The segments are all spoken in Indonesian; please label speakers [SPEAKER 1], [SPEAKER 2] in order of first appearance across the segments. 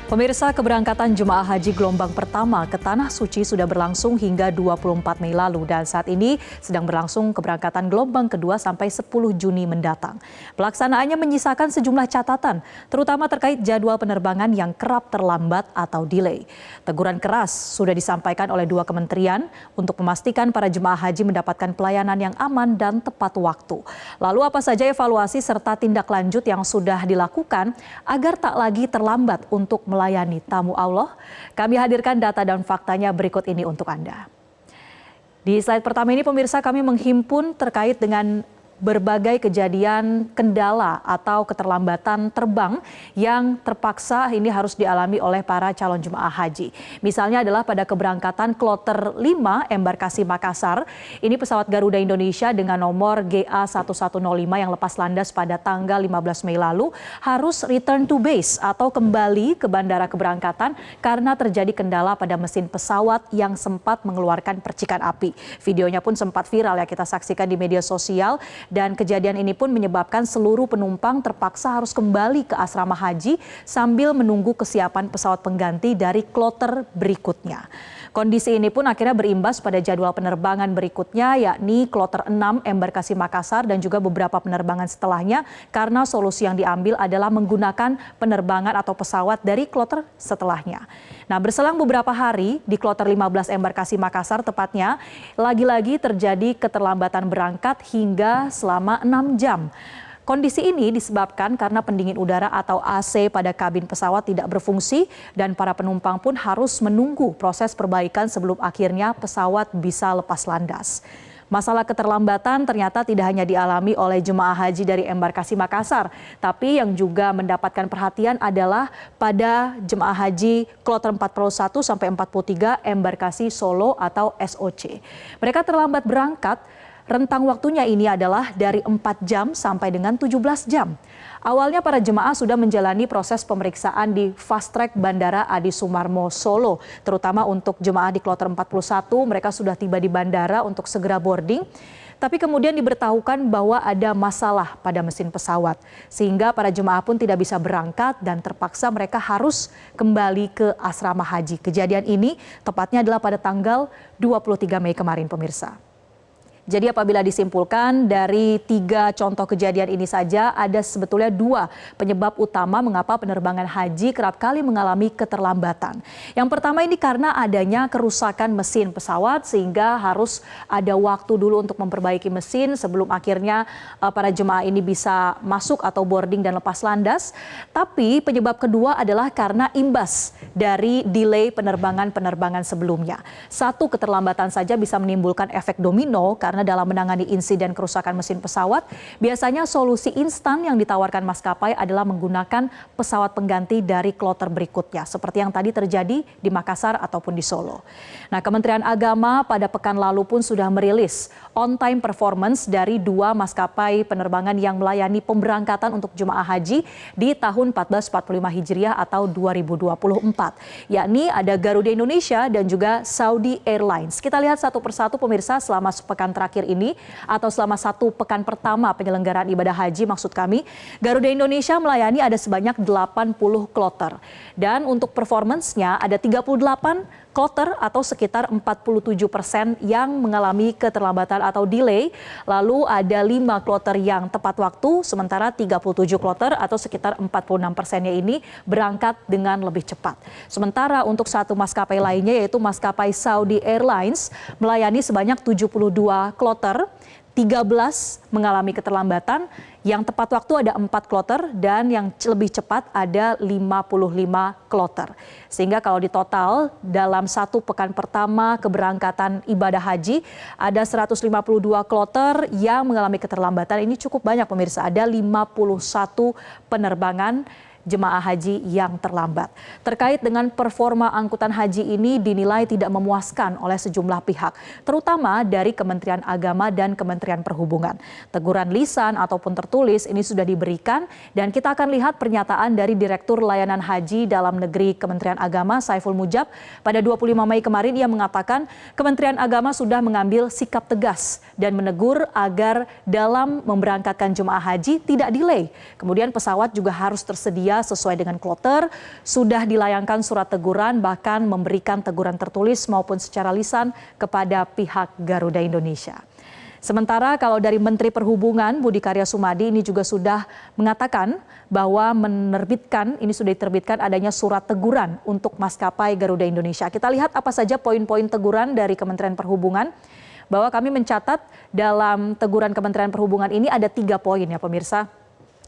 [SPEAKER 1] Pemirsa, keberangkatan jemaah haji gelombang pertama ke Tanah Suci sudah berlangsung hingga 24 Mei lalu dan saat ini sedang berlangsung keberangkatan gelombang kedua sampai 10 Juni mendatang. Pelaksanaannya menyisakan sejumlah catatan, terutama terkait jadwal penerbangan yang kerap terlambat atau delay. Teguran keras sudah disampaikan oleh dua kementerian untuk memastikan para jemaah haji mendapatkan pelayanan yang aman dan tepat waktu. Lalu apa saja evaluasi serta tindak lanjut yang sudah dilakukan agar tak lagi terlambat untuk melayani tamu Allah? Kami hadirkan data dan faktanya berikut ini untuk Anda. Di slide pertama ini pemirsa, kami menghimpun terkait dengan berbagai kejadian kendala atau keterlambatan terbang yang terpaksa ini harus dialami oleh para calon jemaah haji. Misalnya adalah pada keberangkatan kloter 5 embarkasi Makassar. Ini pesawat Garuda Indonesia dengan nomor GA1105 yang lepas landas pada tanggal 15 Mei lalu harus return to base atau kembali ke bandara keberangkatan karena terjadi kendala pada mesin pesawat yang sempat mengeluarkan percikan api. Videonya pun sempat viral ya kita saksikan di media sosial. Dan kejadian ini pun menyebabkan seluruh penumpang terpaksa harus kembali ke asrama haji sambil menunggu kesiapan pesawat pengganti dari kloter berikutnya. Kondisi ini pun akhirnya berimbas pada jadwal penerbangan berikutnya, yakni kloter 6 embarkasi Makassar dan juga beberapa penerbangan setelahnya karena solusi yang diambil adalah menggunakan penerbangan atau pesawat dari kloter setelahnya. Nah, berselang beberapa hari di kloter 15 embarkasi Makassar tepatnya, lagi-lagi terjadi keterlambatan berangkat hingga selama 6 jam. Kondisi ini disebabkan karena pendingin udara atau AC pada kabin pesawat tidak berfungsi dan para penumpang pun harus menunggu proses perbaikan sebelum akhirnya pesawat bisa lepas landas. Masalah keterlambatan ternyata tidak hanya dialami oleh jemaah haji dari embarkasi Makassar, tapi yang juga mendapatkan perhatian adalah pada jemaah haji kloter 41 sampai 43 embarkasi Solo atau SOC. Mereka terlambat berangkat. Rentang waktunya ini adalah dari 4 jam sampai dengan 17 jam. Awalnya para jemaah sudah menjalani proses pemeriksaan di Fast Track Bandara Adi Sumarmo Solo. Terutama untuk jemaah di kloter 41, mereka sudah tiba di bandara untuk segera boarding. Tapi kemudian diberitahukan bahwa ada masalah pada mesin pesawat. Sehingga para jemaah pun tidak bisa berangkat dan terpaksa mereka harus kembali ke asrama haji. Kejadian ini tepatnya adalah pada tanggal 23 Mei kemarin pemirsa. Jadi apabila disimpulkan dari 3 contoh kejadian ini saja, ada sebetulnya 2 penyebab utama mengapa penerbangan haji kerap kali mengalami keterlambatan. Yang pertama ini karena adanya kerusakan mesin pesawat sehingga harus ada waktu dulu untuk memperbaiki mesin sebelum akhirnya para jemaah ini bisa masuk atau boarding dan lepas landas. Tapi penyebab kedua adalah karena imbas dari delay penerbangan sebelumnya. Satu keterlambatan saja bisa menimbulkan efek domino karena dalam menangani insiden kerusakan mesin pesawat, biasanya solusi instan yang ditawarkan maskapai adalah menggunakan pesawat pengganti dari kloter berikutnya, seperti yang tadi terjadi di Makassar ataupun di Solo. Nah, Kementerian Agama pada pekan lalu pun sudah merilis on-time performance dari 2 maskapai penerbangan yang melayani pemberangkatan untuk jemaah haji di tahun 1445 Hijriah atau 2024, yakni ada Garuda Indonesia dan juga Saudi Airlines. Kita lihat satu persatu pemirsa selama sepekan terakhir ini atau selama 1 pekan pertama penyelenggaraan ibadah haji maksud kami, Garuda Indonesia melayani ada sebanyak 80 kloter. Dan untuk performance-nya ada 38 kloter atau sekitar 47% yang mengalami keterlambatan atau delay. Lalu ada 5 kloter yang tepat waktu, sementara 37 kloter atau sekitar 46%-nya ini berangkat dengan lebih cepat. Sementara untuk satu maskapai lainnya yaitu maskapai Saudi Airlines melayani sebanyak 72 kloter, 13 mengalami keterlambatan, yang tepat waktu ada 4 kloter dan yang lebih cepat ada 55 kloter. Sehingga kalau di total dalam 1 pekan pertama keberangkatan ibadah haji ada 152 kloter yang mengalami keterlambatan. Ini cukup banyak pemirsa, ada 51 penerbangan jemaah haji yang terlambat. Terkait dengan performa angkutan haji ini dinilai tidak memuaskan oleh sejumlah pihak, terutama dari Kementerian Agama dan Kementerian Perhubungan. Teguran lisan ataupun tertulis ini sudah diberikan dan kita akan lihat pernyataan dari Direktur Layanan Haji Dalam Negeri Kementerian Agama Saiful Mujab pada 25 Mei kemarin. Ia mengatakan Kementerian Agama sudah mengambil sikap tegas dan menegur agar dalam memberangkatkan jemaah haji tidak delay. Kemudian pesawat juga harus tersedia tersedia sesuai dengan kloter, sudah dilayangkan surat teguran, bahkan memberikan teguran tertulis maupun secara lisan kepada pihak Garuda Indonesia. Sementara kalau dari Menteri Perhubungan Budi Karya Sumadi ini juga sudah mengatakan bahwa sudah diterbitkan adanya surat teguran untuk maskapai Garuda Indonesia. Kita lihat apa saja poin-poin teguran dari Kementerian Perhubungan. Bahwa kami mencatat dalam teguran Kementerian Perhubungan ini ada 3 poin ya pemirsa.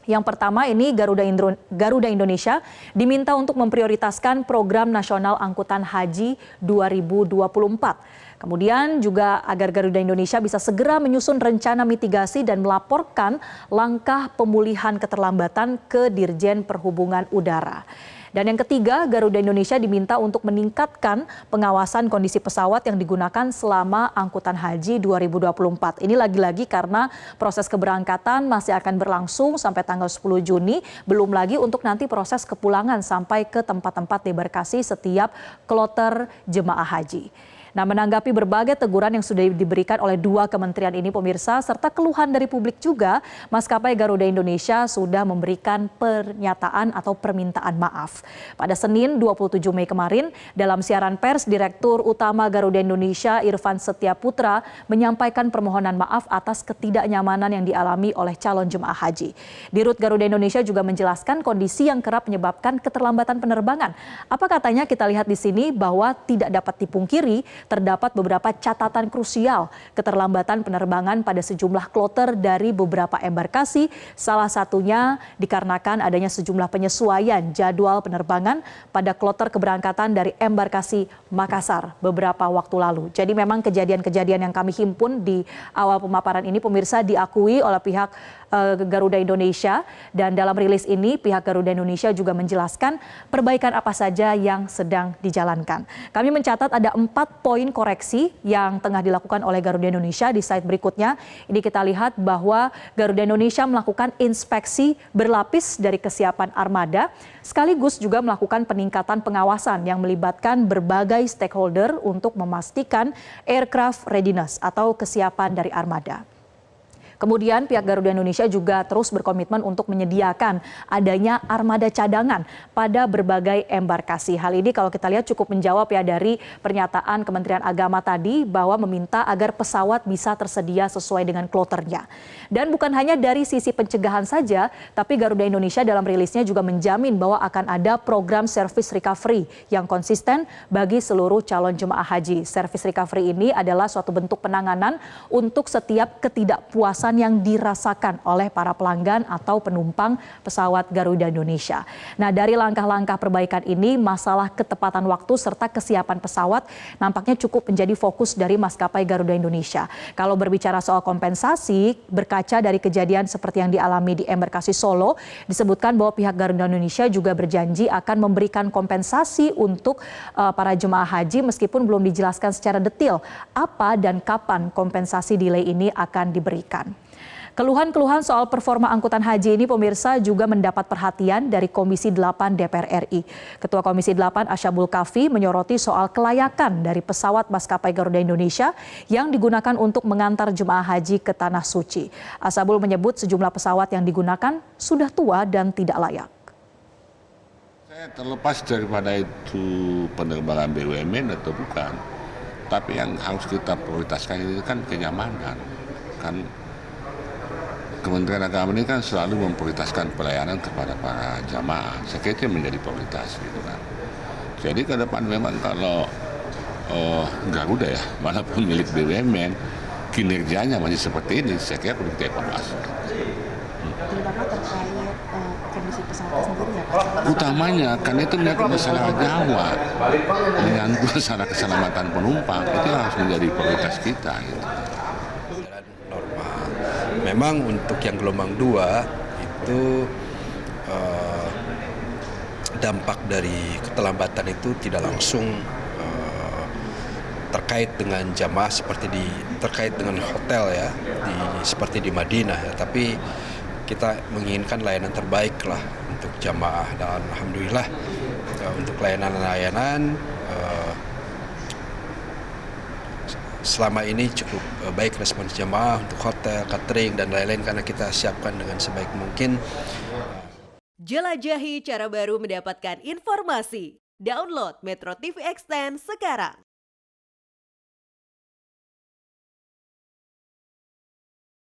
[SPEAKER 1] Yang pertama ini Garuda Indonesia diminta untuk memprioritaskan program nasional angkutan haji 2024. Kemudian juga agar Garuda Indonesia bisa segera menyusun rencana mitigasi dan melaporkan langkah pemulihan keterlambatan ke Dirjen Perhubungan Udara. Dan yang ketiga, Garuda Indonesia diminta untuk meningkatkan pengawasan kondisi pesawat yang digunakan selama angkutan haji 2024. Ini lagi-lagi karena proses keberangkatan masih akan berlangsung sampai tanggal 10 Juni, belum lagi untuk nanti proses kepulangan sampai ke tempat-tempat debarkasi setiap kloter jemaah haji. Nah, menanggapi berbagai teguran yang sudah diberikan oleh 2 kementerian ini pemirsa, serta keluhan dari publik juga, maskapai Garuda Indonesia sudah memberikan pernyataan atau permintaan maaf. Pada Senin 27 Mei kemarin, dalam siaran pers, Direktur Utama Garuda Indonesia Irfan Setiaputra menyampaikan permohonan maaf atas ketidaknyamanan yang dialami oleh calon jemaah haji. Dirut Garuda Indonesia juga menjelaskan kondisi yang kerap menyebabkan keterlambatan penerbangan. Apa katanya? Kita lihat di sini bahwa tidak dapat dipungkiri terdapat beberapa catatan krusial keterlambatan penerbangan pada sejumlah kloter dari beberapa embarkasi, salah satunya dikarenakan adanya sejumlah penyesuaian jadwal penerbangan pada kloter keberangkatan dari embarkasi Makassar beberapa waktu lalu. Jadi memang kejadian-kejadian yang kami himpun di awal pemaparan ini pemirsa diakui oleh pihak Garuda Indonesia, dan dalam rilis ini pihak Garuda Indonesia juga menjelaskan perbaikan apa saja yang sedang dijalankan. Kami mencatat ada 4 poin koreksi yang tengah dilakukan oleh Garuda Indonesia. Di slide berikutnya ini kita lihat bahwa Garuda Indonesia melakukan inspeksi berlapis dari kesiapan armada, sekaligus juga melakukan peningkatan pengawasan yang melibatkan berbagai stakeholder untuk memastikan aircraft readiness atau kesiapan dari armada. Kemudian pihak Garuda Indonesia juga terus berkomitmen untuk menyediakan adanya armada cadangan pada berbagai embarkasi. Hal ini kalau kita lihat cukup menjawab ya dari pernyataan Kementerian Agama tadi bahwa meminta agar pesawat bisa tersedia sesuai dengan kloternya. Dan bukan hanya dari sisi pencegahan saja, tapi Garuda Indonesia dalam rilisnya juga menjamin bahwa akan ada program service recovery yang konsisten bagi seluruh calon jemaah haji. Service recovery ini adalah suatu bentuk penanganan untuk setiap ketidakpuasan yang dirasakan oleh para pelanggan atau penumpang pesawat Garuda Indonesia. Nah, dari langkah-langkah perbaikan ini, masalah ketepatan waktu serta kesiapan pesawat nampaknya cukup menjadi fokus dari maskapai Garuda Indonesia. Kalau berbicara soal kompensasi, berkaca dari kejadian seperti yang dialami di embarkasi Solo, disebutkan bahwa pihak Garuda Indonesia juga berjanji akan memberikan kompensasi untuk para jemaah haji meskipun belum dijelaskan secara detail apa dan kapan kompensasi delay ini akan diberikan. Keluhan-keluhan soal performa angkutan haji ini pemirsa juga mendapat perhatian dari Komisi 8 DPR RI. Ketua Komisi 8 Asyabul Kafi menyoroti soal kelayakan dari pesawat maskapai Garuda Indonesia yang digunakan untuk mengantar jemaah haji ke Tanah Suci. Asyabul menyebut sejumlah pesawat yang digunakan sudah tua dan tidak layak.
[SPEAKER 2] Terlepas daripada itu penerbangan BUMN atau bukan, tapi yang harus kita prioritaskan ini kan kenyamanan. Kan Kementerian Agama ini kan selalu memprioritaskan pelayanan kepada para jamaah. Saya kira itu menjadi prioritas gitu kan. Jadi ke depan memang kalau Garuda ya, walaupun milik BUMN, kinerjanya masih seperti ini, saya kira perlu kita evaluasi.
[SPEAKER 3] Terutama terkait kondisi pesawat sendiri ya Pak?
[SPEAKER 2] Utamanya karena itu menyangkut masalah nyawa, menyangkut masalah keselamatan penumpang, itu harus menjadi prioritas kita gitu.
[SPEAKER 4] Memang untuk yang gelombang 2 itu dampak dari keterlambatan itu tidak langsung terkait dengan jamaah terkait dengan hotel ya, seperti di Madinah ya, tapi kita menginginkan layanan terbaik lah untuk jamaah, dan alhamdulillah untuk layanan selama ini cukup baik respons jamaah untuk hotel, catering, dan lain-lain karena kita siapkan dengan sebaik mungkin.
[SPEAKER 5] Jelajahi cara baru mendapatkan informasi. Download Metro TV Extend sekarang.